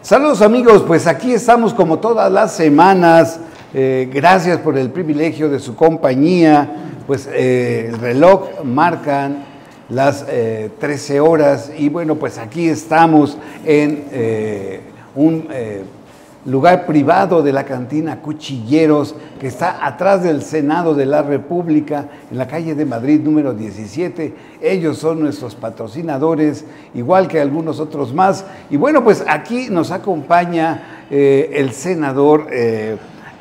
Saludos amigos, pues aquí estamos como todas las semanas. Gracias por el privilegio de su compañía. Pues el reloj marcan las 13 horas y bueno, pues aquí estamos en un lugar privado de la cantina Cuchilleros, que está atrás del Senado de la República, en la calle de Madrid número 17. Ellos son nuestros patrocinadores, igual que algunos otros más. Y bueno, pues aquí nos acompaña el senador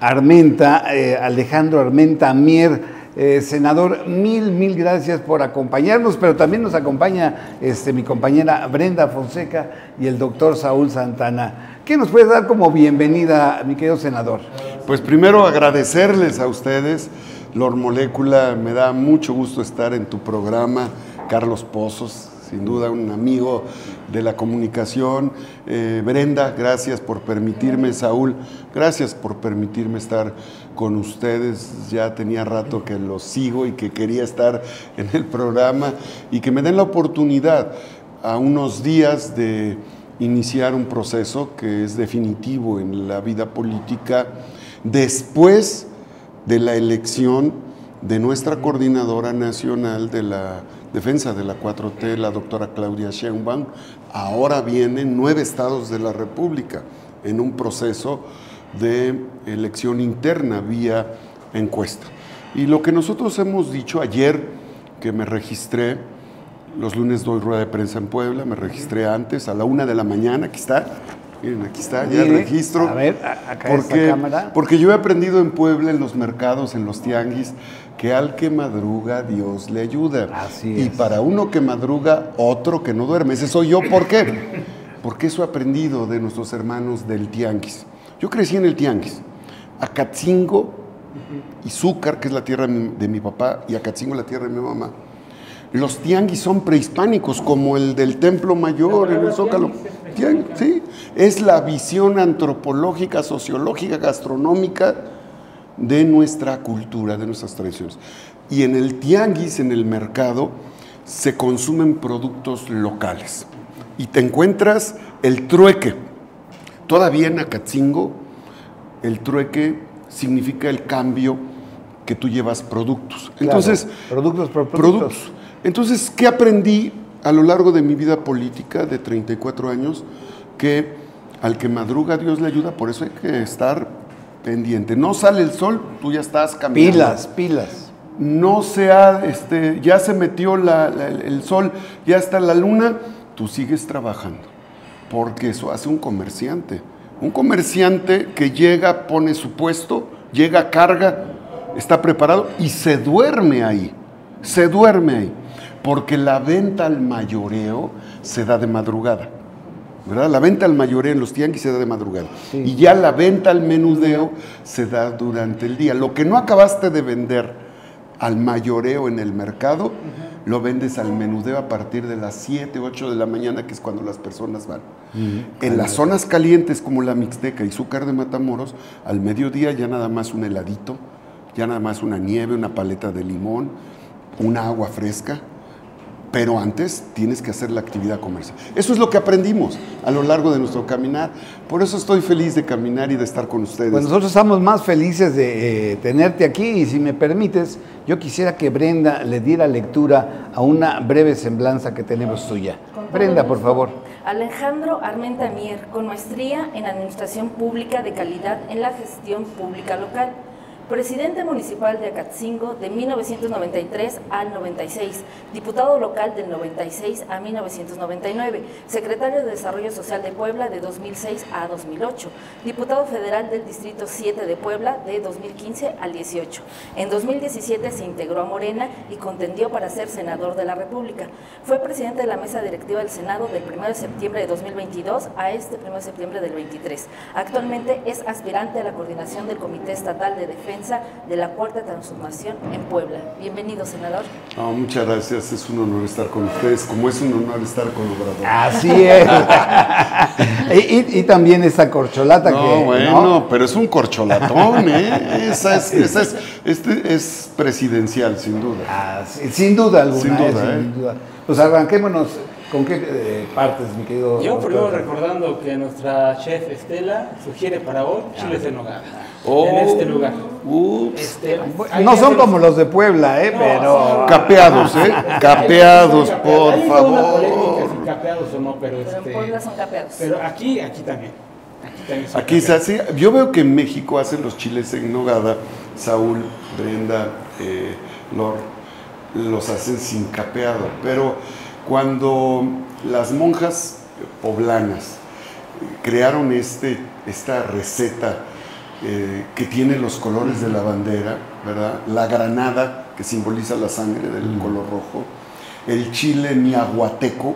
Alejandro Armenta Mier. Senador, mil gracias por acompañarnos, pero también nos acompaña mi compañera Brenda Fonseca y el doctor Saúl Santana. ¿Qué nos puede dar como bienvenida, mi querido senador? Pues primero agradecerles a ustedes, Lord Molécula, me da mucho gusto estar en tu programa, Carlos Pozos, sin duda un amigo de la comunicación. Brenda, gracias por permitirme, Saúl, gracias por permitirme estar con ustedes. Ya tenía rato que los sigo y que quería estar en el programa y que me den la oportunidad a unos días de iniciar un proceso que es definitivo en la vida política después de la elección de nuestra coordinadora nacional de la defensa de la 4T, la doctora Claudia Sheinbaum. Ahora vienen 9 estados de la República en un proceso de elección interna vía encuesta. Y lo que nosotros hemos dicho ayer, que me registré, los lunes doy rueda de prensa en Puebla, me registré antes, a la 1 de la mañana, aquí está, miren, aquí está, ya el registro. A ver, acá esta cámara. Porque yo he aprendido en Puebla, en los mercados, en los tianguis, que al que madruga, Dios le ayuda. Así es. Y para uno que madruga, otro que no duerme. Ese soy yo, ¿por qué? Porque eso he aprendido de nuestros hermanos del tianguis. Yo crecí en el tianguis. Acatzingo y Zúcar, que es la tierra de mi papá, y Acatzingo, la tierra de mi mamá. Los tianguis son prehispánicos, como el del Templo Mayor, en el Zócalo. Tianguis, sí. Es la visión antropológica, sociológica, gastronómica de nuestra cultura, de nuestras tradiciones. Y en el tianguis, en el mercado, se consumen productos locales. Y te encuentras el trueque. Todavía en Acatzingo, el trueque significa el cambio que tú llevas productos. Entonces, claro, productos por productos. Entonces, ¿qué aprendí a lo largo de mi vida política de 34 años? Que al que madruga Dios le ayuda, por eso hay que estar pendiente. No sale el sol, tú ya estás caminando. Pilas. No ya se metió el sol, ya está la luna, tú sigues trabajando. Porque eso hace un comerciante. Un comerciante que llega, pone su puesto, llega, carga, está preparado y se duerme ahí. Se duerme ahí. Porque la venta al mayoreo se da de madrugada, ¿verdad? La venta al mayoreo en los tianguis se da de madrugada. Sí. Y ya la venta al menudeo se da durante el día. Lo que no acabaste de vender al mayoreo en el mercado, lo vendes al menudeo a partir de las 7, 8 de la mañana, que es cuando las personas van. En las zonas calientes como la Mixteca y Zúcar de Matamoros, al mediodía ya nada más un heladito, ya nada más una nieve, una paleta de limón, una agua fresca. Pero antes tienes que hacer la actividad comercial. Eso es lo que aprendimos a lo largo de nuestro caminar. Por eso estoy feliz de caminar y de estar con ustedes. Pues nosotros estamos más felices de tenerte aquí y si me permites, yo quisiera que Brenda le diera lectura a una breve semblanza que tenemos tuya. Brenda, por favor. Alejandro Armenta Mier, con maestría en Administración Pública de Calidad en la Gestión Pública Local. Presidente municipal de Acatzingo de 1993 al 96, diputado local del 96 a 1999, secretario de Desarrollo Social de Puebla de 2006 a 2008, diputado federal del Distrito 7 de Puebla de 2015 al 18. En 2017 se integró a Morena y contendió para ser senador de la República. Fue presidente de la mesa directiva del Senado del 1 de septiembre de 2022 a este 1 de septiembre del 23. Actualmente es aspirante a la coordinación del Comité Estatal de Defensa de la Cuarta Transformación en Puebla. Bienvenido, senador. No, muchas gracias, es un honor estar con ustedes, como es un honor estar con Obrador. Así es. y también esa corcholata ¿no? Pero es un corcholatón, ¿eh? Es presidencial, sin duda. Sin duda alguna. Sin duda, sin duda. Pues arranquémonos ¿Con qué partes, mi querido? Yo doctor? primero recordando que nuestra chef Estela sugiere para hoy chiles en nogada. Oh, En este lugar. Ups. Hay No que son hacer- como los de Puebla, No, pero... Capeados, Capeados, por Hay toda una polémica favor. si capeados o no, pero Pero en Puebla son capeados. pero aquí también. Aquí también son Aquí se capeados. hace, yo veo que en México hacen los chiles en nogada, Saúl, Brenda, Lor, los hacen sin capeado, pero cuando las monjas poblanas crearon esta receta que tiene los colores de la bandera, ¿verdad? La granada, que simboliza la sangre del color rojo, el chile miahuateco,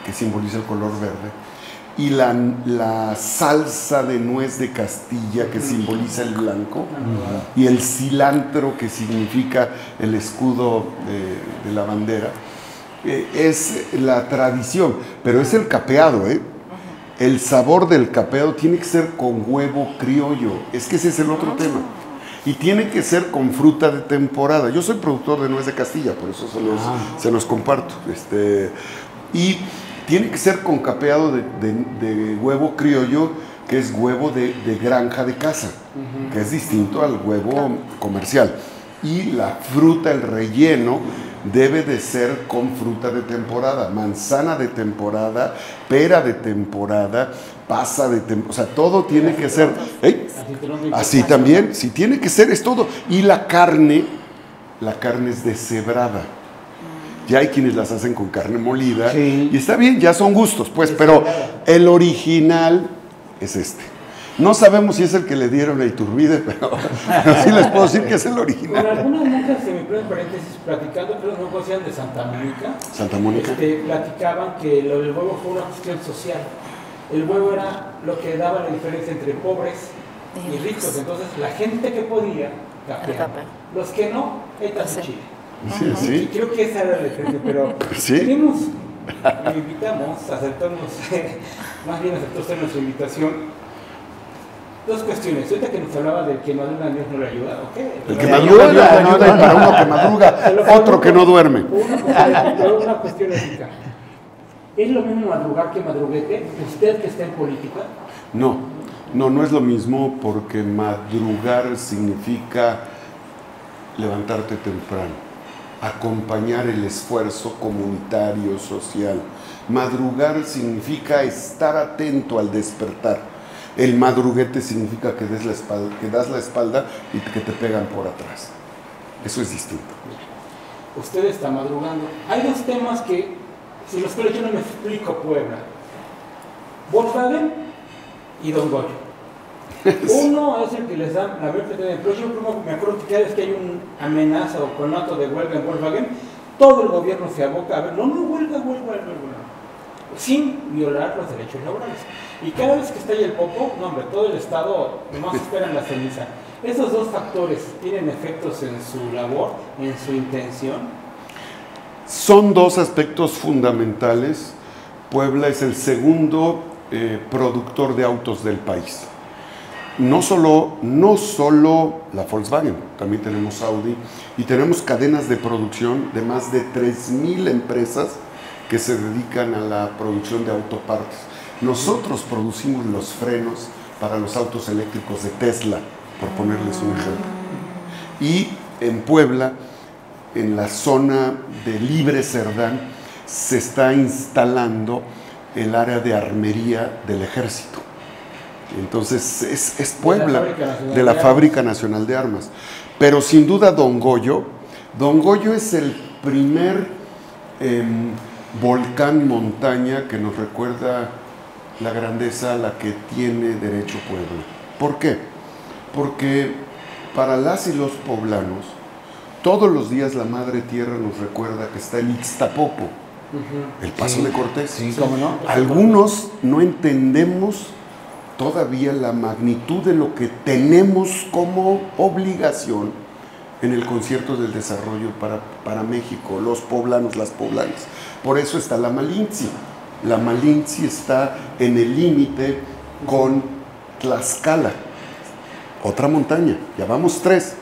que simboliza el color verde, y la salsa de nuez de Castilla, que simboliza el blanco, y el cilantro, que significa el escudo de la bandera. Es la tradición, pero es el capeado, El sabor del capeado tiene que ser con huevo criollo, es que ese es el otro tema. Y tiene que ser con fruta de temporada. Yo soy productor de nuez de Castilla, por eso se los comparto. Y tiene que ser con capeado de huevo criollo, que es huevo de granja de casa, que es distinto al huevo comercial. Y la fruta, el relleno, debe de ser con fruta de temporada, manzana de temporada, pera de temporada, pasa de temporada, o sea, todo tiene que ser, así también, sí tiene que ser, es todo. Y la carne es deshebrada. Ya hay quienes las hacen con carne molida, Sí. y está bien, ya son gustos, pues, pero el original es este. No sabemos si es el que le dieron a Iturbide, pero sí les puedo decir que es el Con original. algunas monjas, en mi primer paréntesis, platicando, creo que no conocían de Santa Mónica, Santa Mónica. platicaban que lo del huevo fue una cuestión social. El huevo era lo que daba la diferencia entre pobres y ricos. Entonces, la gente que podía, capeaba. Los que no, etas Sí. chile. Sí, Y sí. creo que esa era la diferencia, pero Sí. tenemos, le invitamos, aceptamos, más bien aceptó usted nuestra invitación. Dos cuestiones. Ahorita que nos hablaba del que madruga Dios no le ayuda, ¿ok? El que Me madruga, Dios ayuda, le ayuda, y para uno que madruga, otro que no duerme. Una cuestión ética. ¿Es lo mismo madrugar que madruguete? ¿Usted que está en política? No es lo mismo, porque madrugar significa levantarte temprano, acompañar el esfuerzo comunitario, social. Madrugar significa estar atento al despertar. El madruguete significa que das la espalda y que te pegan por atrás. Eso es distinto. Usted está madrugando. Hay dos temas que, si los cuales yo no me explico, Puebla. Volkswagen y Don Goyo. Uno es el que les da la verde de empleo. Yo me acuerdo que cada vez que hay una amenaza o conato de huelga en Volkswagen, todo el gobierno se aboca a ver, no, huelga, sin violar los derechos laborales. Y cada vez que estalla el popo, no hombre, todo el Estado nomás espera en la ceniza. ¿Esos dos factores tienen efectos en su labor, en su intención? Son dos aspectos fundamentales. Puebla es el segundo productor de autos del país. No solo la Volkswagen, también tenemos Audi, y tenemos cadenas de producción de más de 3,000 empresas que se dedican a la producción de autopartes. Nosotros producimos los frenos para los autos eléctricos de Tesla, por ponerles un ejemplo. Y en Puebla, en la zona de Libre Cerdán, se está instalando el área de armería del ejército. Entonces es Puebla, de la Fábrica Nacional de Armas. Pero sin duda Don Goyo es el primer volcán montaña que nos recuerda la grandeza a la que tiene derecho Puebla. ¿Por qué? Porque para las y los poblanos, todos los días la Madre Tierra nos recuerda que está el Ixtapopo, el Paso de Cortés. Sí, ¿cómo no? Algunos no entendemos todavía la magnitud de lo que tenemos como obligación en el concierto del desarrollo para México, los poblanos, las poblanas. Por eso está la Malinche. La Malinche está en el límite con Tlaxcala, otra montaña, ya vamos 3,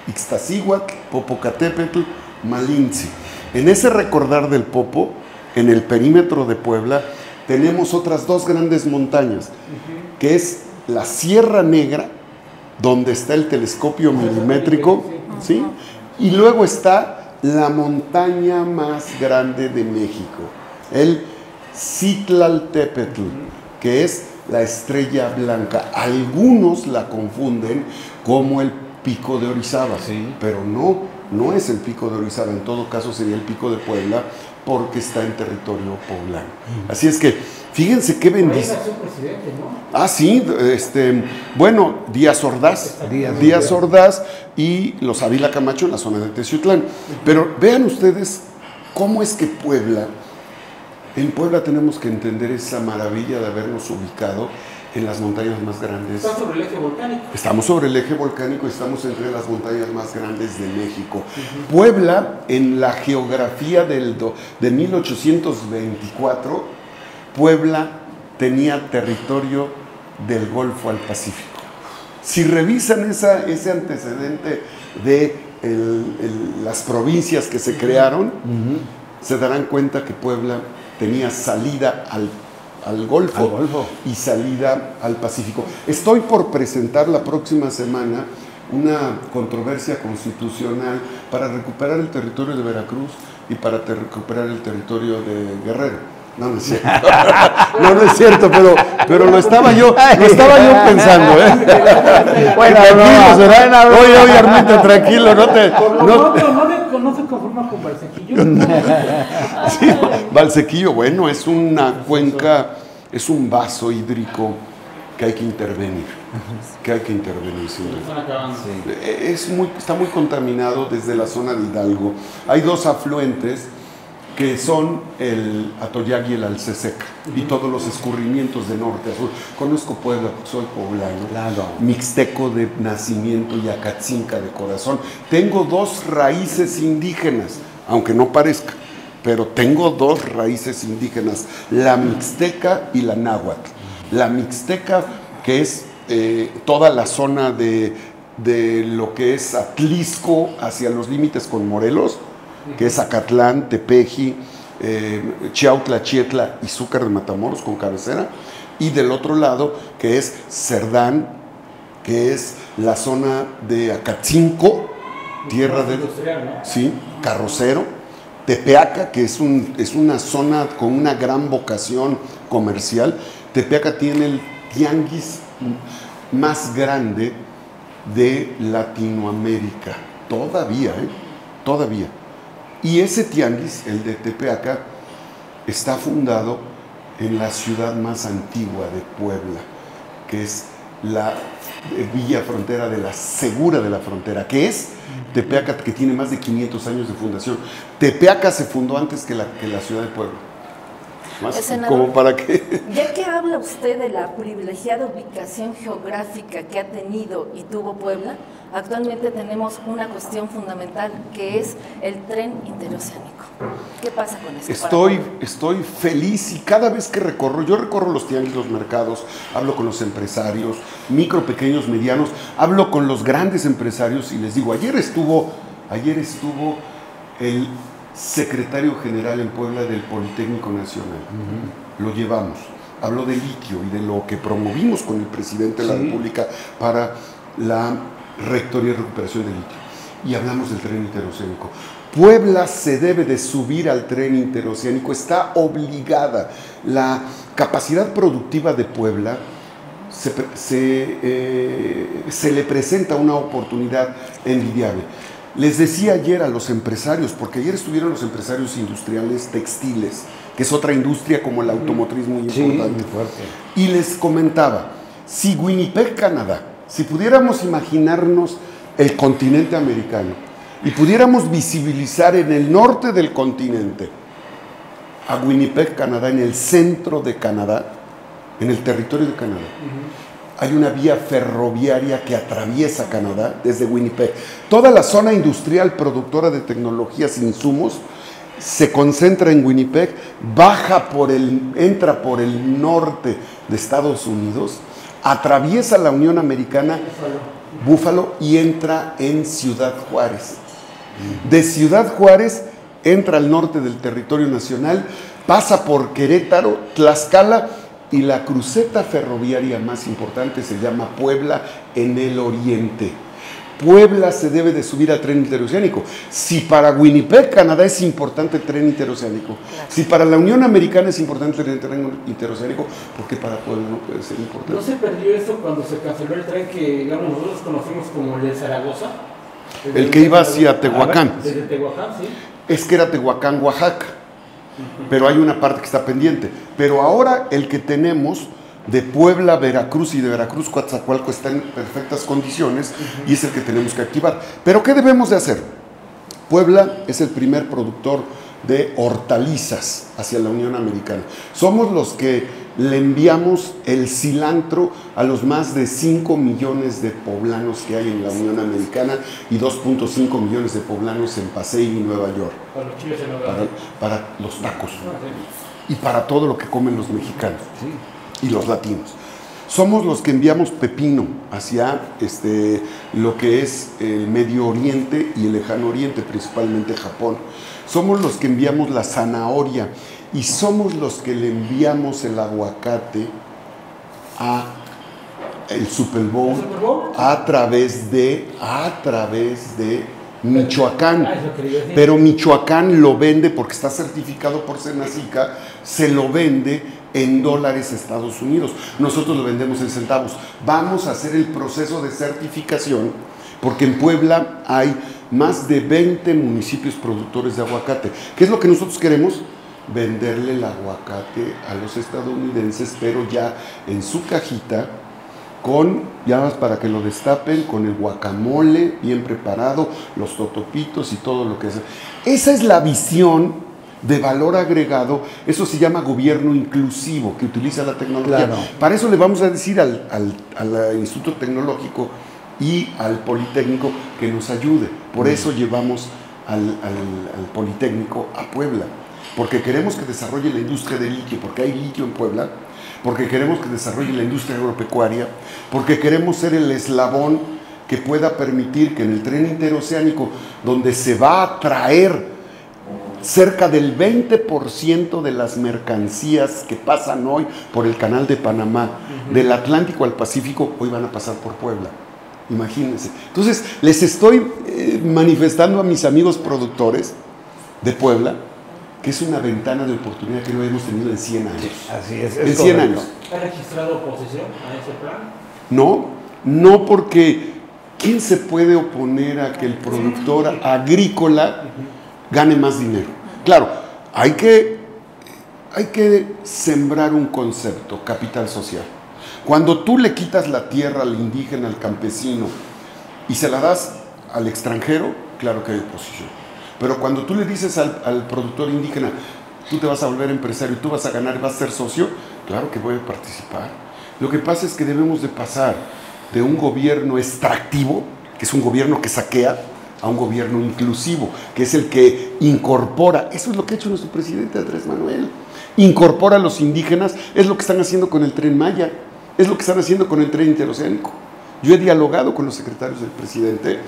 Ixtaccíhuatl, Popocatépetl, Malinche. En ese recordar del Popo en el perímetro de Puebla, tenemos otras dos grandes montañas, que es la Sierra Negra, donde está el telescopio milimétrico, ¿sí? Y luego está la montaña más grande de México, el Citlaltépetl, que es la estrella blanca. Algunos la confunden como el Pico de Orizaba, pero no es el Pico de Orizaba, en todo caso sería el Pico de Puebla, porque está en territorio poblano. Así es que, fíjense qué bendición. Ah, sí, bueno, Díaz Ordaz y los Ávila Camacho en la zona de Teciutlán. Pero vean ustedes cómo es que en Puebla tenemos que entender esa maravilla de habernos ubicado en las montañas más grandes. ¿Estamos sobre el eje volcánico? Estamos sobre el eje volcánico, estamos entre las montañas más grandes de México. Puebla, en la geografía de 1824, Puebla tenía territorio del Golfo al Pacífico. Si revisan ese antecedente de las provincias que se crearon, se darán cuenta que Puebla tenía salida al Golfo y salida al Pacífico. Estoy por presentar la próxima semana una controversia constitucional para recuperar el territorio de Veracruz y para recuperar el territorio de Guerrero. No es cierto. No es cierto, pero lo estaba yo pensando, Bueno, oye, Armenta, tranquilo, no se conforma con Valsequillo. Sí, Valsequillo, bueno, es una cuenca, es un vaso hídrico que hay que intervenir, sin duda. Está muy contaminado desde la zona de Hidalgo. Hay dos afluentes que son el Atoyac y el Alceseca, y todos los escurrimientos de norte a sur. Conozco Puebla, soy poblano, mixteco de nacimiento y acatzinca de corazón. Tengo dos raíces indígenas, aunque no parezca, pero tengo dos raíces indígenas, la mixteca y la náhuatl. La mixteca, que es toda la zona de lo que es Atlisco hacia los límites con Morelos, que es Acatlán, Tepeji, Chiautla, Chietla y Zúcar de Matamoros con cabecera, y del otro lado que es Cerdán, que es la zona de Acatzinco, tierra de Carrocero, Tepeaca, que es una zona con una gran vocación comercial. Tepeaca tiene el tianguis más grande de Latinoamérica, todavía. Y ese tianguis, el de Tepeaca, está fundado en la ciudad más antigua de Puebla, que es la villa frontera de la Segura de la Frontera, que es Tepeaca, que tiene más de 500 años de fundación. Tepeaca se fundó antes que la ciudad de Puebla. ¿Como para qué? Ya que habla usted de la privilegiada ubicación geográfica que ha tenido y tuvo Puebla, actualmente tenemos una cuestión fundamental, que es el tren interoceánico. ¿Qué pasa con eso? Estoy feliz, y cada vez que yo recorro los tianguis, los mercados, hablo con los empresarios, micro, pequeños, medianos, hablo con los grandes empresarios y les digo, ayer estuvo el secretario general en Puebla del Politécnico Nacional. Lo llevamos. Habló de litio y de lo que promovimos con el presidente de la República para la rectoría y recuperación de litio. Y hablamos del tren interoceánico. Puebla se debe de subir al tren interoceánico, está obligada. La capacidad productiva de Puebla se le presenta una oportunidad envidiable. Les decía ayer a los empresarios, porque ayer estuvieron los empresarios industriales textiles, que es otra industria como la automotriz muy importante. Muy fuerte. Y les comentaba, si Winnipeg, Canadá, si pudiéramos imaginarnos el continente americano y pudiéramos visibilizar en el norte del continente a Winnipeg, Canadá, en el centro de Canadá, en el territorio de Canadá, hay una vía ferroviaria que atraviesa Canadá desde Winnipeg. Toda la zona industrial productora de tecnologías e insumos se concentra en Winnipeg, entra por el norte de Estados Unidos, atraviesa la Unión Americana, Búfalo, y entra en Ciudad Juárez. De Ciudad Juárez entra al norte del territorio nacional, pasa por Querétaro, Tlaxcala, y la cruceta ferroviaria más importante se llama Puebla en el oriente. Puebla se debe de subir al tren interoceánico. Si para Winnipeg, Canadá, es importante el tren interoceánico, claro, si para la Unión Americana es importante el tren interoceánico, ¿por qué para Puebla no puede ser importante? ¿No se perdió eso cuando se canceló el tren que, digamos, nosotros conocimos como el de Zaragoza? El que iba hacia Tehuacán. Desde Tehuacán, sí. Es que era Tehuacán, Oaxaca, pero hay una parte que está pendiente. Pero ahora el que tenemos de Puebla a Veracruz y de Veracruz Coatzacoalco está en perfectas condiciones y es el que tenemos que activar. Pero ¿qué debemos de hacer? Puebla es el primer productor de hortalizas hacia la Unión Americana. Somos los que le enviamos el cilantro a los más de 5 millones de poblanos que hay en la Unión Americana y 2.5 millones de poblanos en Pasay y Nueva York. Para los chiles en para los tacos y para todo lo que comen los mexicanos y los latinos. Somos los que enviamos pepino hacia lo que es el Medio Oriente y el Lejano Oriente, principalmente Japón. Somos los que enviamos la zanahoria y somos los que le enviamos el aguacate a el Super Bowl a través de Michoacán. Pero Michoacán lo vende porque está certificado por Senacica, se lo vende en dólares a Estados Unidos. Nosotros lo vendemos en centavos. Vamos a hacer el proceso de certificación porque en Puebla hay más de 20 municipios productores de aguacate. ¿Qué es lo que nosotros queremos? Venderle el aguacate a los estadounidenses, pero ya en su cajita, con, ya más para que lo destapen, con el guacamole bien preparado, los totopitos y todo lo que es. Esa es la visión de valor agregado. Eso se llama gobierno inclusivo, que utiliza la tecnología. Claro. Para eso le vamos a decir al Instituto Tecnológico y al Politécnico que nos ayude. Por eso llevamos al Politécnico a Puebla, porque queremos que desarrolle la industria del litio, porque hay litio en Puebla, porque queremos que desarrolle la industria agropecuaria, porque queremos ser el eslabón que pueda permitir que en el tren interoceánico, donde se va a traer cerca del 20% de las mercancías que pasan hoy por el Canal de Panamá, del Atlántico al Pacífico, hoy van a pasar por Puebla. Imagínense. Entonces, les estoy manifestando a mis amigos productores de Puebla que es una ventana de oportunidad que no hemos tenido en 100 años. Así es. En 100 años. ¿Ha registrado oposición a ese plan? No, porque ¿quién se puede oponer a que el productor agrícola gane más dinero? Claro, hay que sembrar un concepto, capital social. Cuando tú le quitas la tierra al indígena, al campesino, y se la das al extranjero, claro que hay oposición. Pero cuando tú le dices al productor indígena, tú te vas a volver empresario y tú vas a ganar y vas a ser socio, claro que voy a participar. Lo que pasa es que debemos de pasar de un gobierno extractivo, que es un gobierno que saquea, a un gobierno inclusivo, que es el que incorpora. Eso es lo que ha hecho nuestro presidente Andrés Manuel. Incorpora a los indígenas, es lo que están haciendo con el Tren Maya, es lo que están haciendo con el tren interoceánico. Yo he dialogado con los secretarios del presidente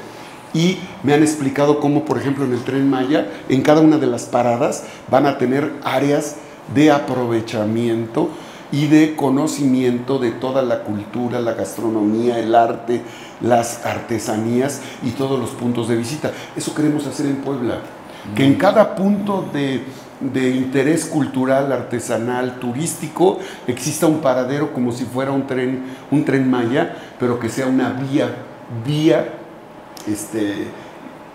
y me han explicado cómo, por ejemplo, en el Tren Maya, en cada una de las paradas van a tener áreas de aprovechamiento y de conocimiento de toda la cultura, la gastronomía, el arte, las artesanías y todos los puntos de visita. Eso queremos hacer en Puebla, que en cada punto de interés cultural, artesanal, turístico, exista un paradero como si fuera un tren Maya, pero que sea una vía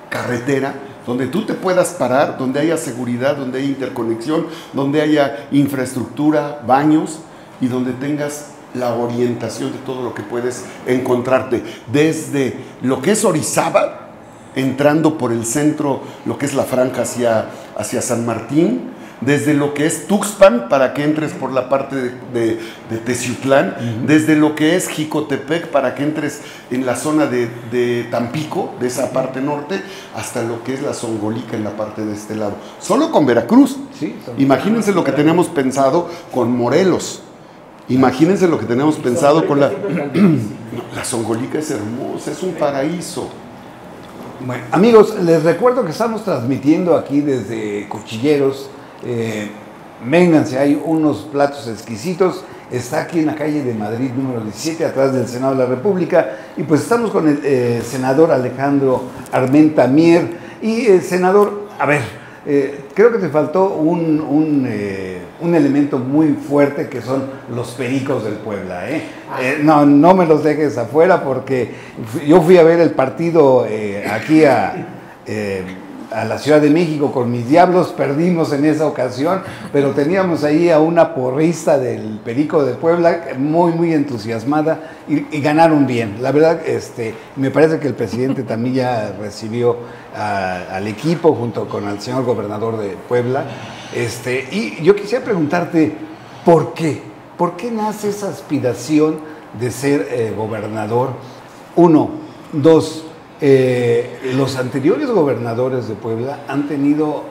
carretera, donde tú te puedas parar, donde haya seguridad, donde haya interconexión, donde haya infraestructura, baños y donde tengas la orientación de todo lo que puedes encontrarte, desde lo que es Orizaba, entrando por el centro, lo que es la franja hacia San Martín, desde lo que es Tuxpan, para que entres por la parte de Teciutlán, desde lo que es Jicotepec, para que entres en la zona de Tampico, de esa parte norte, hasta lo que es la Zongolica en la parte de este lado. Solo con Veracruz. Sí, imagínense lo que tenemos pensado con Morelos. Imagínense lo que tenemos pensado con la Zongolica. Es hermosa, es un paraíso. Bueno, amigos, les recuerdo que estamos transmitiendo aquí desde Cuchilleros, vénganse, hay unos platos exquisitos. Está aquí en la calle de Madrid, número 17, atrás del Senado de la República. Y pues estamos con el senador Alejandro Armenta Mier. Y senador, a ver, creo que te faltó un elemento muy fuerte, que son los pericos del Puebla. No me los dejes afuera, porque yo fui a ver el partido aquí a la Ciudad de México con mis Diablos. Perdimos en esa ocasión, pero teníamos ahí a una porrista del Perico de Puebla muy entusiasmada y ganaron bien. La verdad, me parece que el presidente también ya recibió al equipo junto con el señor gobernador de Puebla. Y yo quisiera preguntarte, ¿por qué? ¿Por qué nace esa aspiración de ser gobernador? Uno, dos, los anteriores gobernadores de Puebla han tenido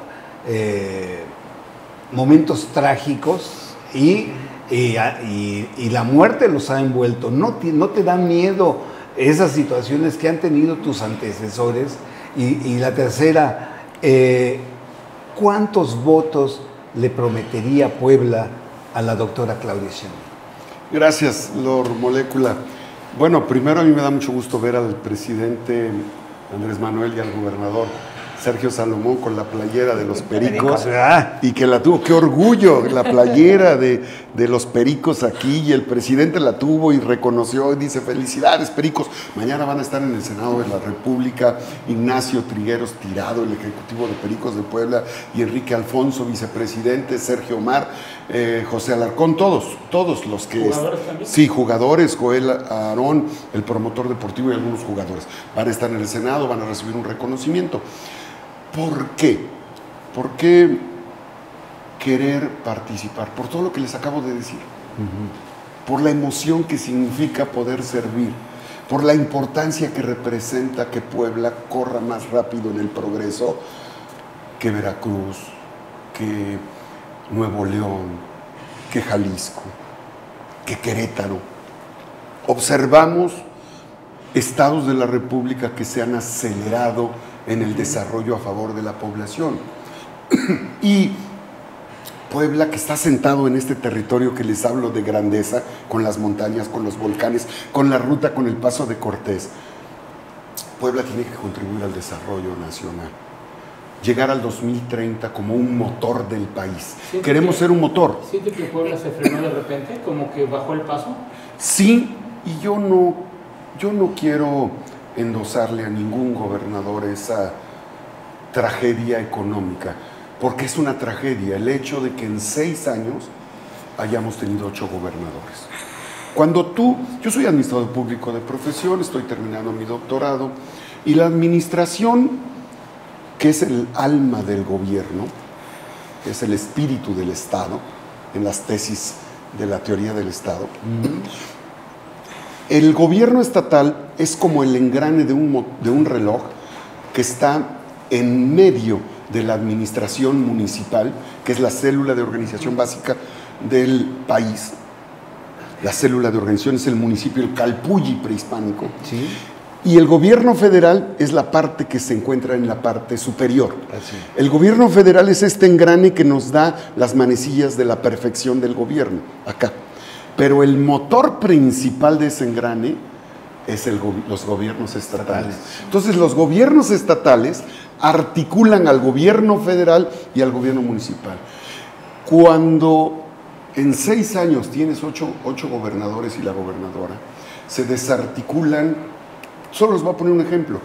momentos trágicos y la muerte los ha envuelto. ¿No te dan miedo esas situaciones que han tenido tus antecesores? Y la tercera, ¿cuántos votos le prometería Puebla a la doctora Claudia Sheinbaum? Gracias, Lord Molécula. Bueno, primero a mí me da mucho gusto ver al presidente Andrés Manuel y al gobernador Sergio Salomón con la playera de los Pericos, y que la tuvo, qué orgullo, la playera de los Pericos aquí, y el presidente la tuvo y reconoció y dice: felicidades, Pericos. Mañana van a estar en el Senado de la República Ignacio Trigueros Tirado, el ejecutivo de Pericos de Puebla, y Enrique Alfonso, vicepresidente, Sergio Omar, José Alarcón, todos los que... ¿Jugadores también? Sí, jugadores, Joel Aarón, el promotor deportivo, y algunos jugadores. Van a estar en el Senado, van a recibir un reconocimiento. ¿Por qué? ¿Por qué querer participar? Por todo lo que les acabo de decir. Por la emoción que significa poder servir, por la importancia que representa que Puebla corra más rápido en el progreso que Veracruz, que Nuevo León, que Jalisco, que Querétaro. Observamos estados de la República que se han acelerado en el desarrollo a favor de la población. Y Puebla, que está sentado en este territorio que les hablo de grandeza, con las montañas, con los volcanes, con la ruta, con el Paso de Cortés, Puebla tiene que contribuir al desarrollo nacional. Llegar al 2030 como un motor del país. Queremos ser un motor. ¿Siente que Puebla se frenó de repente? ¿Como que bajó el paso? Sí, y yo no quiero endosarle a ningún gobernador esa tragedia económica, porque es una tragedia el hecho de que en 6 años hayamos tenido 8 gobernadores. Yo soy administrador público de profesión, estoy terminando mi doctorado, y la administración, que es el alma del gobierno, que es el espíritu del Estado, en las tesis de la teoría del Estado, el gobierno estatal es como el engrane de un reloj que está en medio de la administración municipal, que es la célula de organización básica del país. La célula de organización es el municipio, el Calpulli prehispánico. Sí. Y el gobierno federal es la parte que se encuentra en la parte superior. Así. El gobierno federal es este engrane que nos da las manecillas de la perfección del gobierno, acá. Pero el motor principal de ese engrane es los gobiernos estatales. Entonces, los gobiernos estatales articulan al gobierno federal y al gobierno municipal. Cuando en 6 años tienes 8 gobernadores y la gobernadora, se desarticulan. Solo les voy a poner un ejemplo: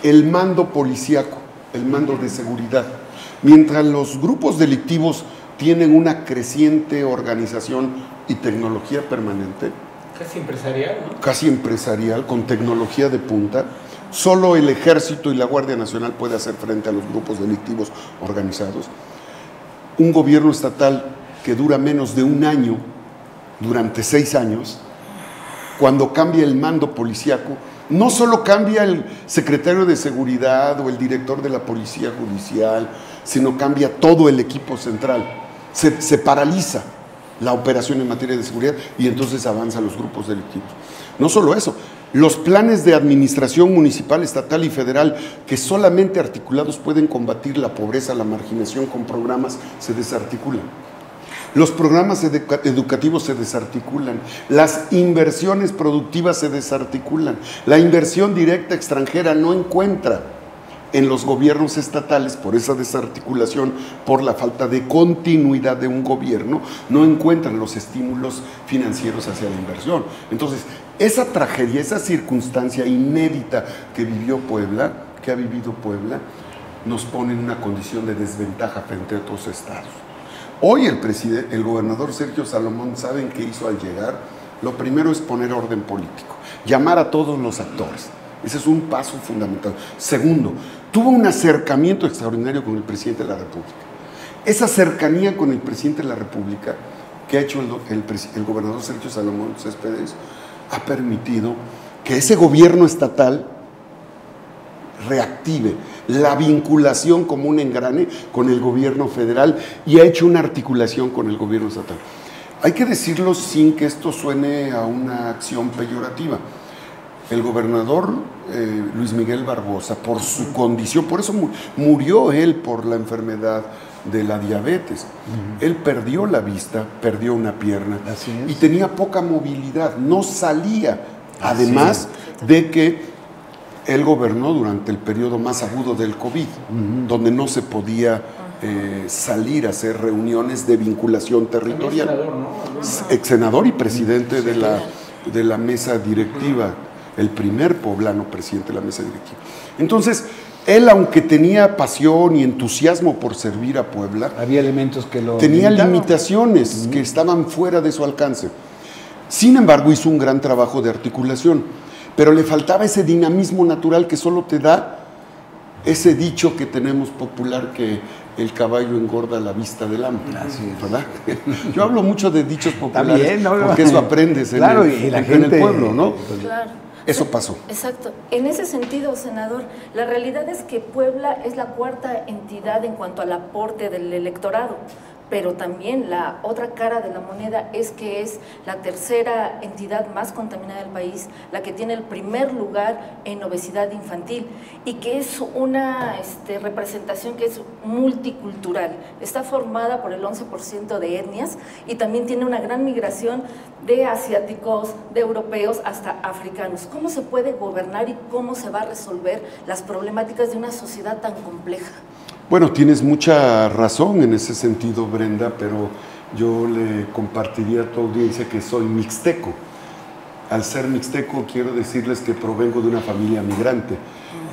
el mando policíaco, el mando de seguridad. Mientras los grupos delictivos tienen una creciente organización y tecnología permanente. Casi empresarial, ¿no? Casi empresarial, con tecnología de punta. Solo el Ejército y la Guardia Nacional puede hacer frente a los grupos delictivos organizados. Un gobierno estatal que dura menos de un año, durante 6 años, cuando cambia el mando policíaco, no solo cambia el secretario de seguridad o el director de la policía judicial, sino cambia todo el equipo central. Se paraliza la operación en materia de seguridad y entonces avanzan los grupos delictivos. No solo eso, los planes de administración municipal, estatal y federal, que solamente articulados pueden combatir la pobreza, la marginación con programas, se desarticulan. Los programas educativos se desarticulan, las inversiones productivas se desarticulan, la inversión directa extranjera no encuentra en los gobiernos estatales, por esa desarticulación, por la falta de continuidad de un gobierno, no encuentran los estímulos financieros hacia la inversión. Entonces, esa tragedia, esa circunstancia inédita que vivió Puebla, que ha vivido Puebla, nos pone en una condición de desventaja frente a otros estados. Hoy el gobernador Sergio Salomón, ¿saben qué hizo al llegar? Lo primero es poner orden político, llamar a todos los actores. Ese es un paso fundamental. Segundo, tuvo un acercamiento extraordinario con el presidente de la República. Esa cercanía con el presidente de la República que ha hecho el gobernador Sergio Salomón Céspedes ha permitido que ese gobierno estatal reactive la vinculación como un engrane con el gobierno federal y ha hecho una articulación con el gobierno estatal. Hay que decirlo sin que esto suene a una acción peyorativa. El gobernador Luis Miguel Barbosa, por su condición, por eso murió él por la enfermedad de la diabetes. Él perdió la vista, perdió una pierna y tenía poca movilidad, no salía. Además de que él gobernó durante el periodo más agudo del COVID, donde no se podía salir a hacer reuniones de vinculación territorial. Senador, ¿no? Ex senador y presidente de la mesa directiva, el primer poblano presidente de la mesa directiva. Entonces, él, aunque tenía pasión y entusiasmo por servir a Puebla, había elementos que lo tenía limitaciones que estaban fuera de su alcance. Sin embargo, hizo un gran trabajo de articulación, pero le faltaba ese dinamismo natural que solo te da ese dicho que tenemos popular, que el caballo engorda la vista del amo. ¿Verdad? Yo hablo mucho de dichos populares. También, ¿no? Porque eso aprendes en el pueblo, ¿no? Claro. Eso pasó. Exacto. En ese sentido, senador, la realidad es que Puebla es la cuarta entidad en cuanto al aporte del electorado, pero también la otra cara de la moneda es que es la tercera entidad más contaminada del país, la que tiene el primer lugar en obesidad infantil y que es una representación que es multicultural. Está formada por el 11% de etnias y también tiene una gran migración de asiáticos, de europeos hasta africanos. ¿Cómo se puede gobernar y cómo se va a resolver las problemáticas de una sociedad tan compleja? Bueno, tienes mucha razón en ese sentido, Brenda, pero yo le compartiría a tu audiencia que soy mixteco. Al ser mixteco, quiero decirles que provengo de una familia migrante.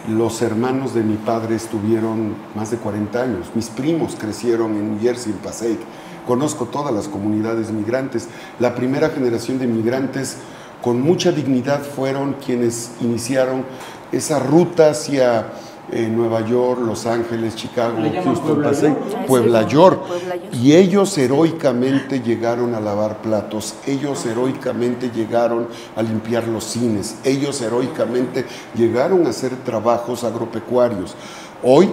Los hermanos de mi padre estuvieron más de 40 años. Mis primos crecieron en New Jersey, en Passaic. Conozco todas las comunidades migrantes. La primera generación de migrantes con mucha dignidad fueron quienes iniciaron esa ruta hacia Nueva York, Los Ángeles, Chicago, Houston, Puebla York. Y ellos heroicamente llegaron a lavar platos, ellos heroicamente llegaron a limpiar los cines, ellos heroicamente llegaron a hacer trabajos agropecuarios. Hoy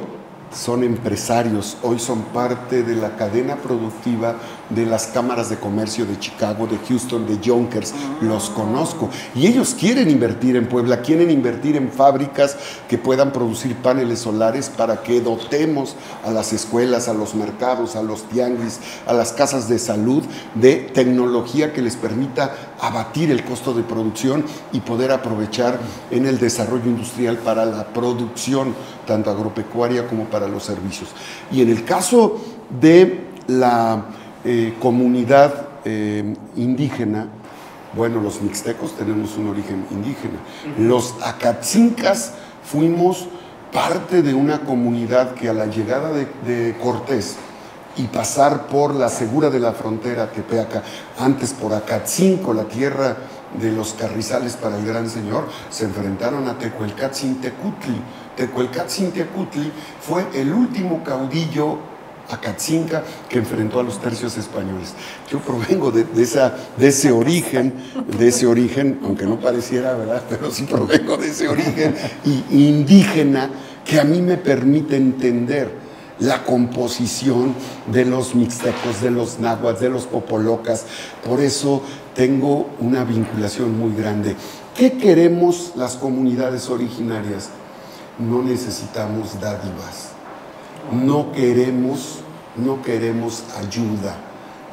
son empresarios, hoy son parte de la cadena productiva de las cámaras de comercio de Chicago, de Houston, de Yonkers. Los conozco y ellos quieren invertir en Puebla, quieren invertir en fábricas que puedan producir paneles solares para que dotemos a las escuelas, a los mercados, a los tianguis, a las casas de salud de tecnología que les permita abatir el costo de producción y poder aprovechar en el desarrollo industrial para la producción tanto agropecuaria como para los servicios. Y en el caso de la comunidad indígena, bueno, los mixtecos tenemos un origen indígena. Los acatzincas fuimos parte de una comunidad que a la llegada de Cortés y pasar por la Segura de la Frontera, Tepeaca, antes por Acatzinco, la tierra de los carrizales para el Gran Señor, se enfrentaron a Tecuelcatzintecutli. Tecuelcatzintecutli fue el último caudillo acatzinca que enfrentó a los tercios españoles. Yo provengo de ese origen, aunque no pareciera, ¿verdad? Pero sí provengo de ese origen indígena que a mí me permite entender la composición de los mixtecos, de los náhuatl, de los popolocas. Por eso tengo una vinculación muy grande. ¿Qué queremos las comunidades originarias? No necesitamos dádivas, no queremos ayuda,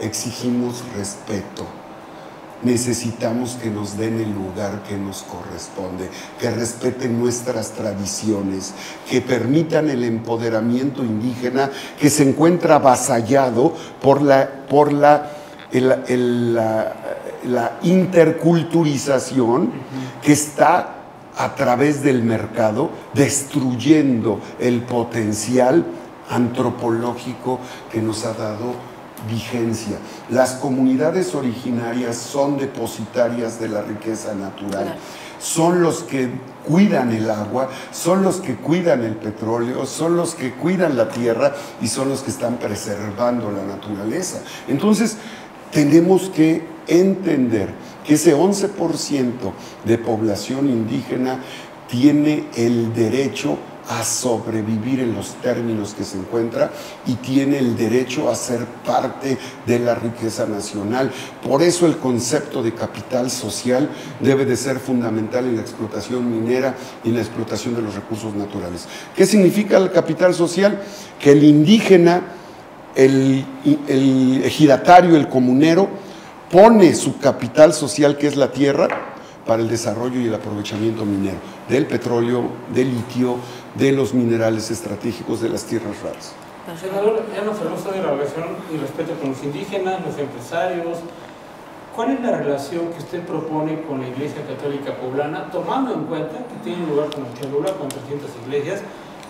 exigimos respeto. Necesitamos que nos den el lugar que nos corresponde, que respeten nuestras tradiciones, que permitan el empoderamiento indígena que se encuentra avasallado por la interculturización que está a través del mercado destruyendo el potencial antropológico que nos ha dado vigencia. Las comunidades originarias son depositarias de la riqueza natural. Son los que cuidan el agua, son los que cuidan el petróleo, son los que cuidan la tierra y son los que están preservando la naturaleza. Entonces, tenemos que entender que ese 11% de población indígena tiene el derecho a sobrevivir en los términos que se encuentra y tiene el derecho a ser parte de la riqueza nacional. Por eso el concepto de capital social debe de ser fundamental en la explotación minera y en la explotación de los recursos naturales. ¿Qué significa el capital social? Que el indígena, el ejidatario, el comunero, pone su capital social, que es la tierra, para el desarrollo y el aprovechamiento minero, del petróleo, del litio, de los minerales estratégicos, de las tierras raras. Senador, ya nos habló de la relación y respeto con los indígenas, los empresarios. ¿Cuál es la relación que usted propone con la Iglesia Católica Poblana, tomando en cuenta que tiene lugar con Cholula, con 300 iglesias,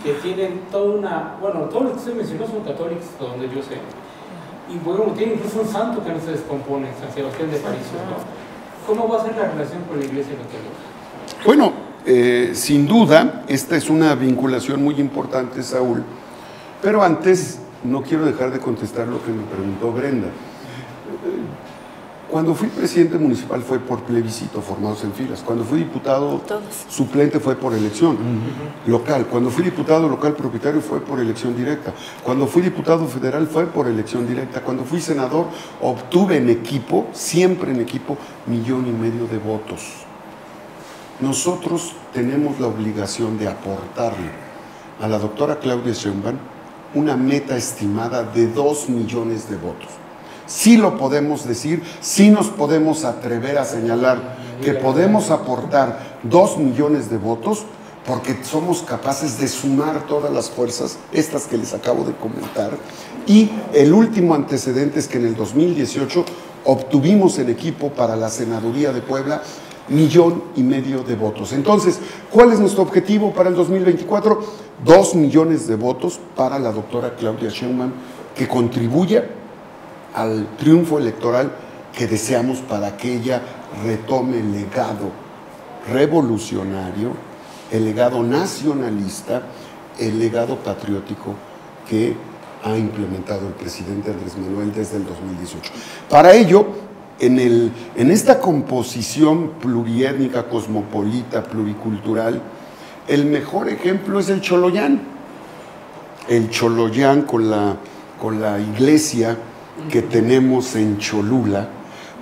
que tienen toda una... Bueno, todos los que usted mencionó son católicos, hasta donde yo sé. Y bueno, tiene incluso un santo que no se descompone, San Sebastián de París, ¿no? ¿Cómo va a ser la relación con la Iglesia Católica? Bueno, sin duda, esta es una vinculación muy importante, Saúl. Pero antes, no quiero dejar de contestar lo que me preguntó Brenda. Cuando fui presidente municipal fue por plebiscito, formados en filas. Cuando fui diputado suplente fue por elección local. Cuando fui diputado local propietario fue por elección directa. Cuando fui diputado federal fue por elección directa. Cuando fui senador obtuve en equipo, siempre en equipo, 1,5 millones de votos. Nosotros tenemos la obligación de aportarle a la doctora Claudia Sheinbaum una meta estimada de 2 millones de votos. Sí lo podemos decir, sí nos podemos atrever a señalar que podemos aportar 2 millones de votos porque somos capaces de sumar todas las fuerzas, estas que les acabo de comentar, y el último antecedente es que en el 2018 obtuvimos en equipo para la Senaduría de Puebla 1,5 millones de votos. Entonces, ¿cuál es nuestro objetivo para el 2024? 2 millones de votos para la doctora Claudia Sheinbaum, que contribuya al triunfo electoral que deseamos para que ella retome el legado revolucionario, el legado nacionalista, el legado patriótico que ha implementado el presidente Andrés Manuel desde el 2018. Para ello, en esta composición pluriétnica, cosmopolita, pluricultural, el mejor ejemplo es el Choloyán. El Choloyán con la iglesia que tenemos en Cholula,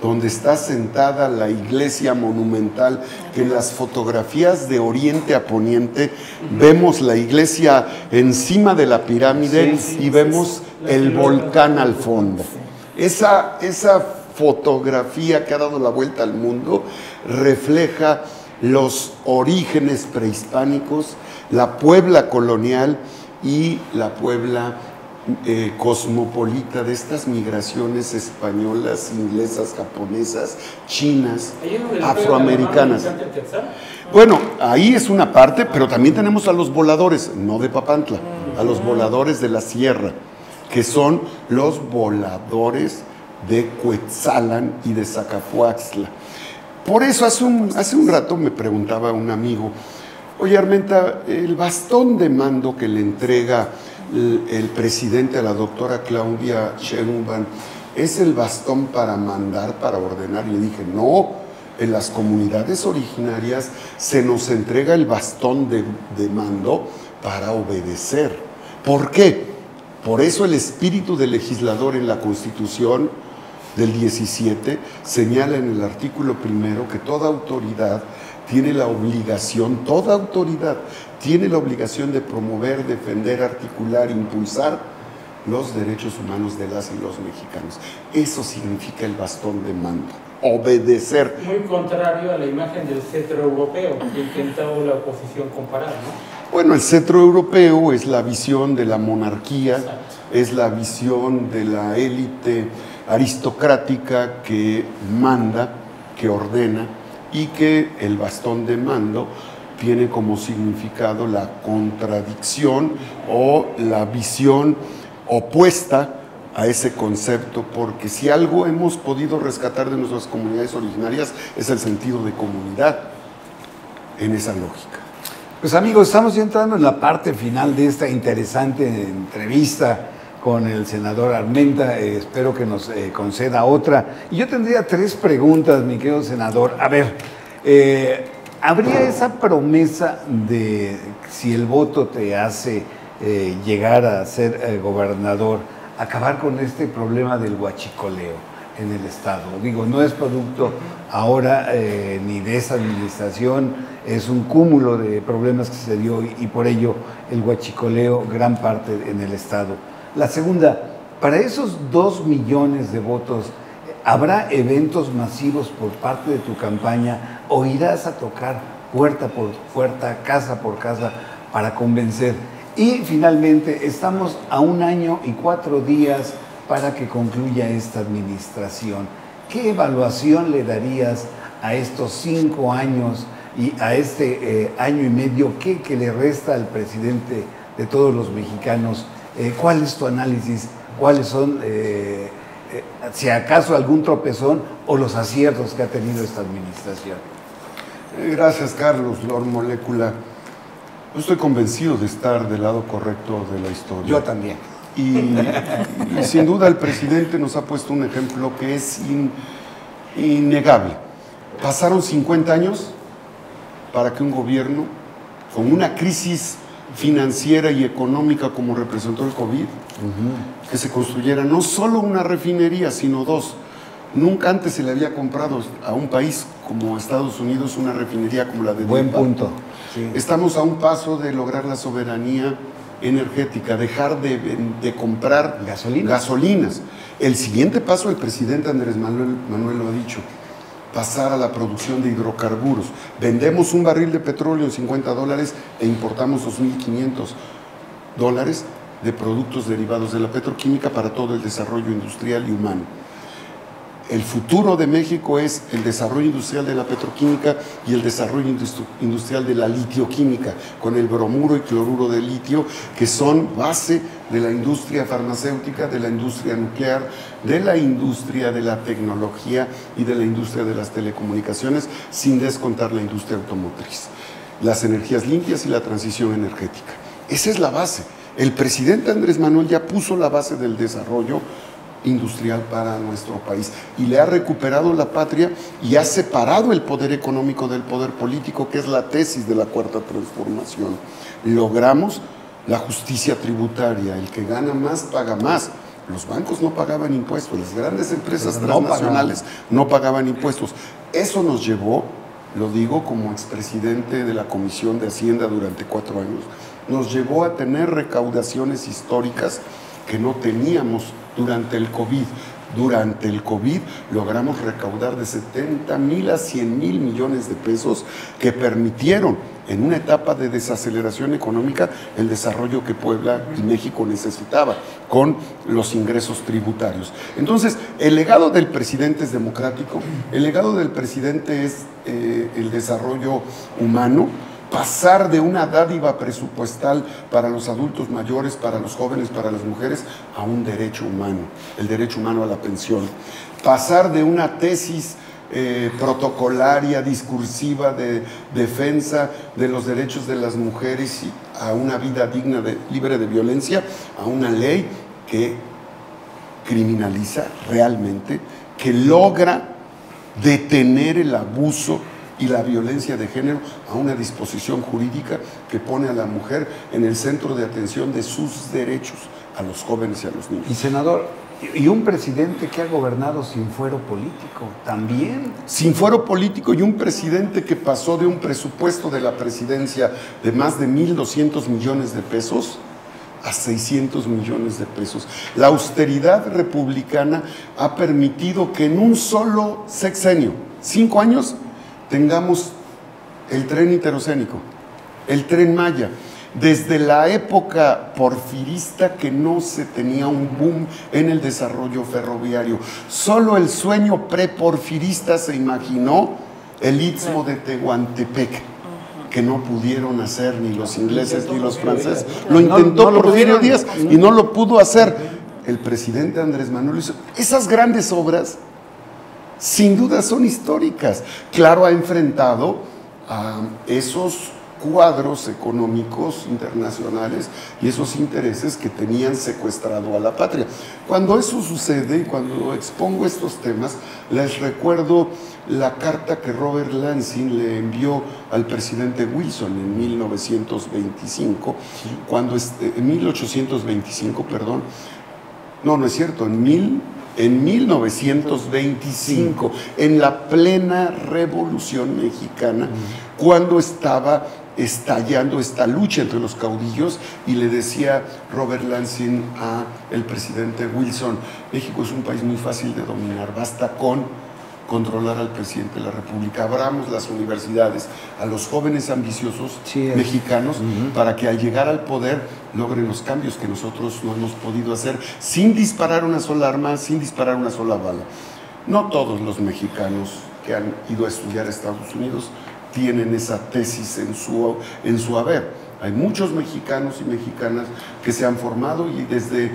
donde está sentada la iglesia monumental, que en las fotografías de oriente a poniente vemos la iglesia encima de la pirámide y vemos el volcán al fondo. Esa fotografía que ha dado la vuelta al mundo refleja los orígenes prehispánicos, la Puebla colonial y la Puebla cosmopolita de estas migraciones españolas, inglesas, japonesas, chinas, afroamericanas. Bueno, ahí es una parte, pero también tenemos a los voladores, no de Papantla, a los voladores de la sierra, que son los voladores de Cuetzalan y de Zacapuaxtla. Por eso hace un rato me preguntaba un amigo, oye Armenta, el bastón de mando que le entrega el presidente a la doctora Claudia Sheinbaum, ¿es el bastón para mandar, para ordenar? Y le dije, no, en las comunidades originarias se nos entrega el bastón de mando para obedecer. ¿Por qué? Por eso el espíritu del legislador en la Constitución del 17 señala en el artículo 1 que toda autoridad tiene la obligación, toda autoridad tiene la obligación de promover, defender, articular, impulsar los derechos humanos de las y los mexicanos. Eso significa el bastón de mando, obedecer. Muy contrario a la imagen del cetro europeo que ha intentado la oposición comparar, ¿no? Bueno, el cetro europeo es la visión de la monarquía, Exacto. es la visión de la élite aristocrática que manda, que ordena, y que el bastón de mando tiene como significado la contradicción o la visión opuesta a ese concepto, porque si algo hemos podido rescatar de nuestras comunidades originarias es el sentido de comunidad en esa lógica. Pues amigos, estamos ya entrando en la parte final de esta interesante entrevista con el senador Armenta. Espero que nos conceda otra. Y yo tendría 3 preguntas, mi querido senador. A ver, ¿habría esa promesa de si el voto te hace llegar a ser gobernador, acabar con este problema del huachicoleo en el Estado? Digo, no es producto ahora ni de esa administración, es un cúmulo de problemas que se dio y por ello el huachicoleo gran parte en el Estado. La segunda, para esos 2 millones de votos, ¿habrá eventos masivos por parte de tu campaña o irás a tocar puerta por puerta, casa por casa para convencer? Y finalmente, estamos a 1 año y 4 días para que concluya esta administración. ¿Qué evaluación le darías a estos 5 años y a este año y medio que le resta al presidente de todos los mexicanos? ¿Cuál es tu análisis? ¿Cuáles son, si acaso, algún tropezón o los aciertos que ha tenido esta administración? Gracias, Carlos. Lord Molécula. Yo estoy convencido de estar del lado correcto de la historia. Yo también. Y sin duda el presidente nos ha puesto un ejemplo que es innegable. Pasaron 50 años para que un gobierno con una crisis financiera y económica como representó el COVID, que se construyera no solo una refinería, sino 2. Nunca antes se le había comprado a un país como Estados Unidos una refinería como la de Buen Depa. punto. Sí. Estamos a un paso de lograr la soberanía energética, dejar de comprar gasolinas. El siguiente paso, el presidente Andrés Manuel lo ha dicho, pasar a la producción de hidrocarburos. Vendemos un barril de petróleo en $50 e importamos $2.500 de productos derivados de la petroquímica para todo el desarrollo industrial y humano. El futuro de México es el desarrollo industrial de la petroquímica y el desarrollo industrial de la litioquímica, con el bromuro y cloruro de litio, que son base de la industria farmacéutica, de la industria nuclear, de la industria de la tecnología y de la industria de las telecomunicaciones, sin descontar la industria automotriz, las energías limpias y la transición energética. Esa es la base. El presidente Andrés Manuel ya puso la base del desarrollo industrial para nuestro país y le ha recuperado la patria y ha separado el poder económico del poder político, que es la tesis de la Cuarta Transformación. Logramos la justicia tributaria, el que gana más paga más. Los bancos no pagaban impuestos, las grandes empresas transnacionales no pagaban impuestos. Eso nos llevó, lo digo como expresidente de la Comisión de Hacienda durante 4 años, nos llevó a tener recaudaciones históricas que no teníamos durante el COVID. Durante el COVID logramos recaudar de 70,000 a 100,000 millones de pesos que permitieron en una etapa de desaceleración económica el desarrollo que Puebla y México necesitaba con los ingresos tributarios. Entonces, el legado del presidente es democrático, el legado del presidente es el desarrollo humano, pasar de una dádiva presupuestal para los adultos mayores, para los jóvenes, para las mujeres, a un derecho humano, el derecho humano a la pensión. Pasar de una tesis protocolaria, discursiva de defensa de los derechos de las mujeres a una vida digna, libre de violencia, a una ley que criminaliza realmente, que logra detener el abuso y la violencia de género a una disposición jurídica que pone a la mujer en el centro de atención de sus derechos, a los jóvenes y a los niños. Y senador, y un presidente que ha gobernado sin fuero político, también. Sin fuero político, y un presidente que pasó de un presupuesto de la presidencia de más de 1,200 millones de pesos a 600 millones de pesos. La austeridad republicana ha permitido que en un solo sexenio, 5 años, tengamos el tren interoceánico, el tren Maya. Desde la época porfirista que no se tenía un boom en el desarrollo ferroviario. Solo el sueño preporfirista se imaginó el Istmo de Tehuantepec, que no pudieron hacer ni los ingleses ni los franceses. Lo intentó Porfirio Díaz y no lo pudo hacer. El presidente Andrés Manuel hizo. Esas grandes obras, sin duda, son históricas. Claro, ha enfrentado a esos cuadros económicos internacionales y esos intereses que tenían secuestrado a la patria. Cuando eso sucede y cuando expongo estos temas, les recuerdo la carta que Robert Lansing le envió al presidente Wilson en 1825, en 1925, en la plena Revolución Mexicana, cuando estaba estallando esta lucha entre los caudillos, y le decía Robert Lansing a el presidente Wilson: México es un país muy fácil de dominar, basta con controlar al presidente de la República, abramos las universidades a los jóvenes ambiciosos mexicanos para que al llegar al poder logren los cambios que nosotros no hemos podido hacer sin disparar una sola arma, sin disparar una sola bala. No todos los mexicanos que han ido a estudiar a Estados Unidos tienen esa tesis en su haber. Hay muchos mexicanos y mexicanas que se han formado y desde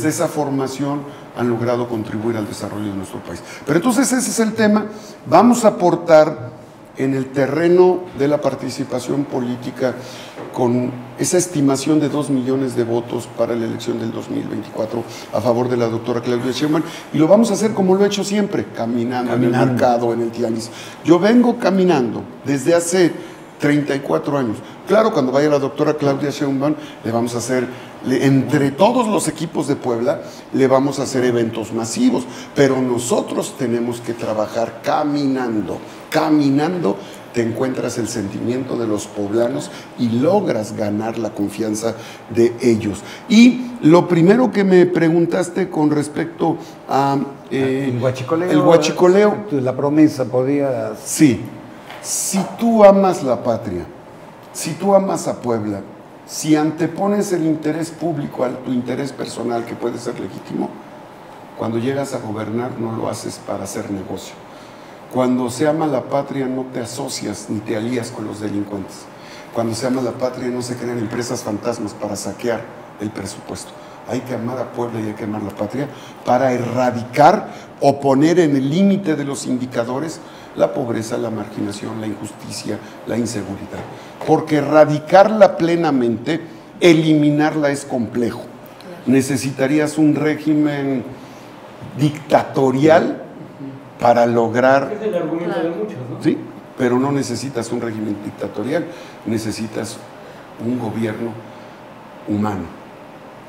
esa formación han logrado contribuir al desarrollo de nuestro país. Pero entonces ese es el tema. Vamos a aportar en el terreno de la participación política con esa estimación de 2 millones de votos para la elección del 2024 a favor de la doctora Claudia Sheinbaum, y lo vamos a hacer como lo he hecho siempre, caminando en el mercado, en el tianguis. Yo vengo caminando desde hace 34 años. Claro, cuando vaya la doctora Claudia Sheinbaum, le vamos a hacer, entre todos los equipos de Puebla, le vamos a hacer eventos masivos, pero nosotros tenemos que trabajar caminando. Caminando te encuentras el sentimiento de los poblanos y logras ganar la confianza de ellos. Y lo primero que me preguntaste con respecto a el huachicoleo, la promesa podía... Sí, si tú amas la patria, si tú amas a Puebla, si antepones el interés público a tu interés personal, que puede ser legítimo, cuando llegas a gobernar no lo haces para hacer negocio. Cuando se ama la patria no te asocias ni te alías con los delincuentes. Cuando se ama la patria no se crean empresas fantasmas para saquear el presupuesto. Hay que amar a Puebla y hay que amar la patria para erradicar o poner en el límite de los indicadores la pobreza, la marginación, la injusticia, la inseguridad. Porque erradicarla plenamente, eliminarla es complejo. Necesitarías un régimen dictatorial para lograr... Es el argumento de muchos, ¿no? Sí, pero no necesitas un régimen dictatorial, necesitas un gobierno humano,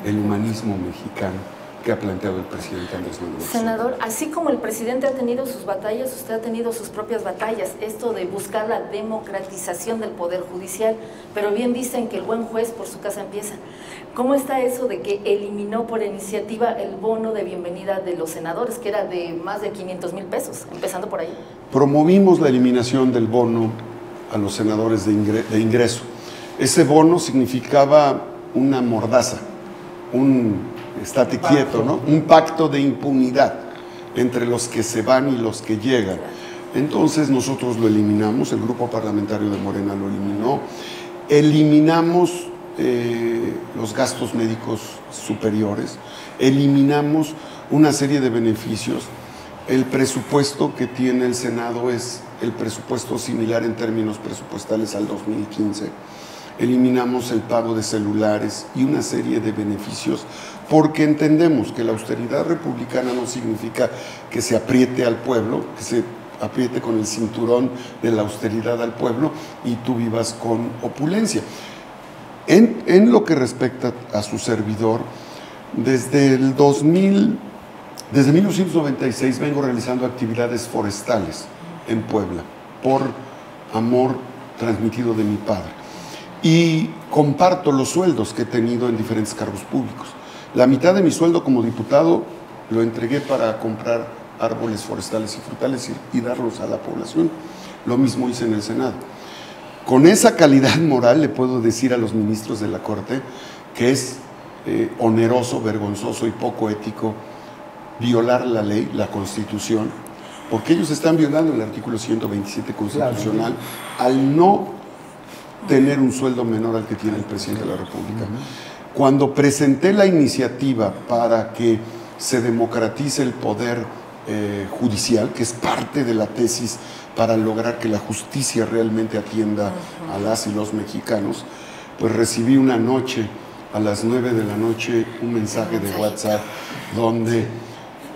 el humanismo mexicano que ha planteado el presidente Andrés Manuel. Senador, así como el presidente ha tenido sus batallas, usted ha tenido sus propias batallas, esto de buscar la democratización del Poder Judicial, pero bien dicen que el buen juez por su casa empieza. ¿Cómo está eso de que eliminó por iniciativa el bono de bienvenida de los senadores, que era de más de 500,000 pesos, empezando por ahí? Promovimos la eliminación del bono a los senadores de ingreso. Ese bono significaba una mordaza, estate quieto, ¿no? Un pacto de impunidad entre los que se van y los que llegan. Entonces nosotros lo eliminamos, el grupo parlamentario de Morena lo eliminó, eliminamos los gastos médicos superiores, eliminamos una serie de beneficios. El presupuesto que tiene el Senado es el presupuesto similar en términos presupuestales al 2015. Eliminamos el pago de celulares y una serie de beneficios porque entendemos que la austeridad republicana no significa que se apriete al pueblo, que se apriete con el cinturón de la austeridad al pueblo y tú vivas con opulencia. En lo que respecta a su servidor, desde 1996 vengo realizando actividades forestales en Puebla por amor transmitido de mi padre. y comparto los sueldos que he tenido en diferentes cargos públicos. La mitad de mi sueldo como diputado lo entregué para comprar árboles forestales y frutales y darlos a la población. Lo mismo hice en el Senado. Con esa calidad moral le puedo decir a los ministros de la Corte que es oneroso, vergonzoso y poco ético violar la ley, la Constitución, porque ellos están violando el artículo 127 constitucional al no tener un sueldo menor al que tiene el presidente de la República. Cuando presenté la iniciativa para que se democratice el poder judicial, que es parte de la tesis para lograr que la justicia realmente atienda a las y los mexicanos, pues recibí una noche, a las 9 de la noche, un mensaje de WhatsApp donde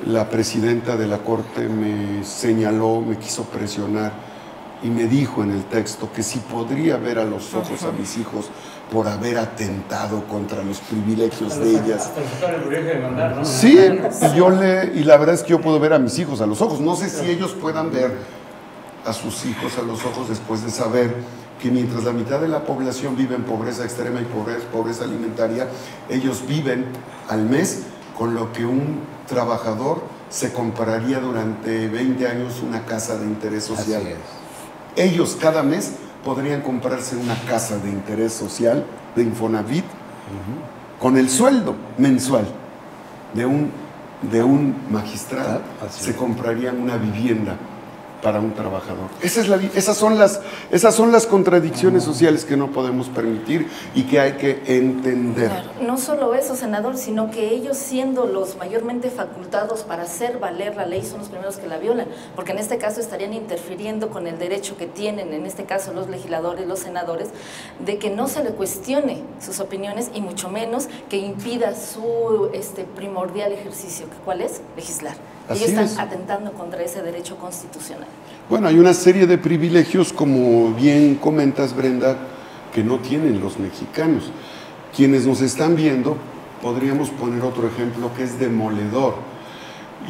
la presidenta de la Corte me señaló, me quiso presionar y me dijo en el texto que si podría ver a los ojos a mis hijos por haber atentado contra los privilegios de ellas. Sí, y la verdad es que yo puedo ver a mis hijos a los ojos. No sé si ellos puedan ver a sus hijos a los ojos después de saber que mientras la mitad de la población vive en pobreza extrema y pobreza alimentaria, ellos viven al mes con lo que un trabajador se compraría durante 20 años una casa de interés social. Ellos cada mes podrían comprarse una casa de interés social de Infonavit con el sueldo mensual de un magistrado. Se comprarían una vivienda para un trabajador. Esas son las contradicciones sociales que no podemos permitir y que hay que entender. Claro, no solo eso, senador, sino que ellos, siendo los mayormente facultados para hacer valer la ley, son los primeros que la violan, porque en este caso estarían interfiriendo con el derecho que tienen, en este caso los legisladores, los senadores, de que no se le cuestione sus opiniones y mucho menos que impida su primordial ejercicio, ¿cuál es? Legislar. Ellos están atentando contra ese derecho constitucional. Bueno, hay una serie de privilegios, como bien comentas, Brenda, que no tienen los mexicanos. Quienes nos están viendo, podríamos poner otro ejemplo que es demoledor.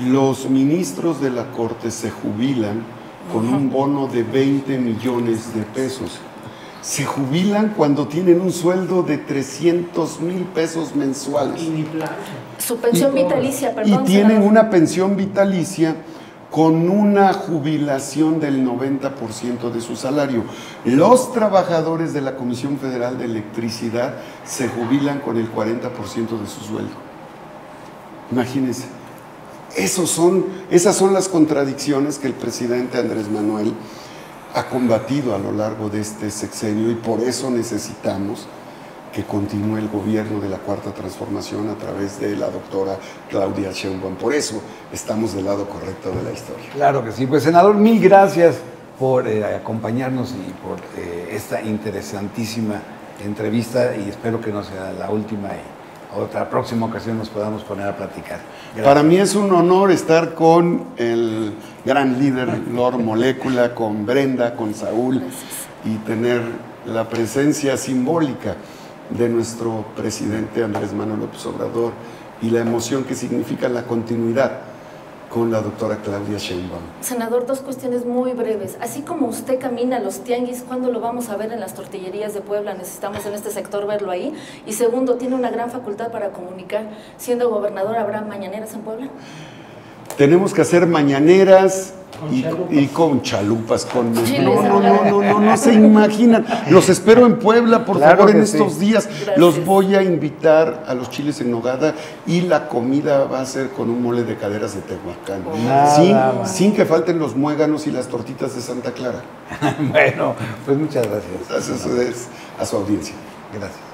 Los ministros de la Corte se jubilan con un bono de 20 millones de pesos. Se jubilan cuando tienen un sueldo de 300,000 pesos mensuales. Su pensión vitalicia, perdón. Y tienen una pensión vitalicia con una jubilación del 90% de su salario. Los trabajadores de la Comisión Federal de Electricidad se jubilan con el 40% de su sueldo. Imagínense. Esas son las contradicciones que el presidente Andrés Manuel ha combatido a lo largo de este sexenio y por eso necesitamos que continúe el gobierno de la Cuarta Transformación a través de la doctora Claudia Sheinbaum. Por eso estamos del lado correcto de la historia. Claro que sí. Pues, senador, mil gracias por acompañarnos y por esta interesantísima entrevista y espero que no sea la última y otra próxima ocasión nos podamos poner a platicar. Gracias. Para mí es un honor estar con el gran líder Lord Molécula, con Brenda, con Saúl y tener la presencia simbólica de nuestro presidente Andrés Manuel López Obrador y la emoción que significa la continuidad con la doctora Claudia Sheinbaum. Senador, dos cuestiones muy breves. Así como usted camina a los tianguis, ¿cuándo lo vamos a ver en las tortillerías de Puebla? Necesitamos en este sector verlo ahí. Y segundo, tiene una gran facultad para comunicar. Siendo gobernador, ¿habrá mañaneras en Puebla? Tenemos que hacer mañaneras y con chalupas. No se imaginan. Los espero en Puebla, por favor, en estos días. Gracias. Los voy a invitar a los chiles en nogada y la comida va a ser con un mole de caderas de Tehuacán. Sin que falten los muéganos y las tortitas de Santa Clara. Bueno, pues muchas gracias. Gracias a su audiencia. Gracias.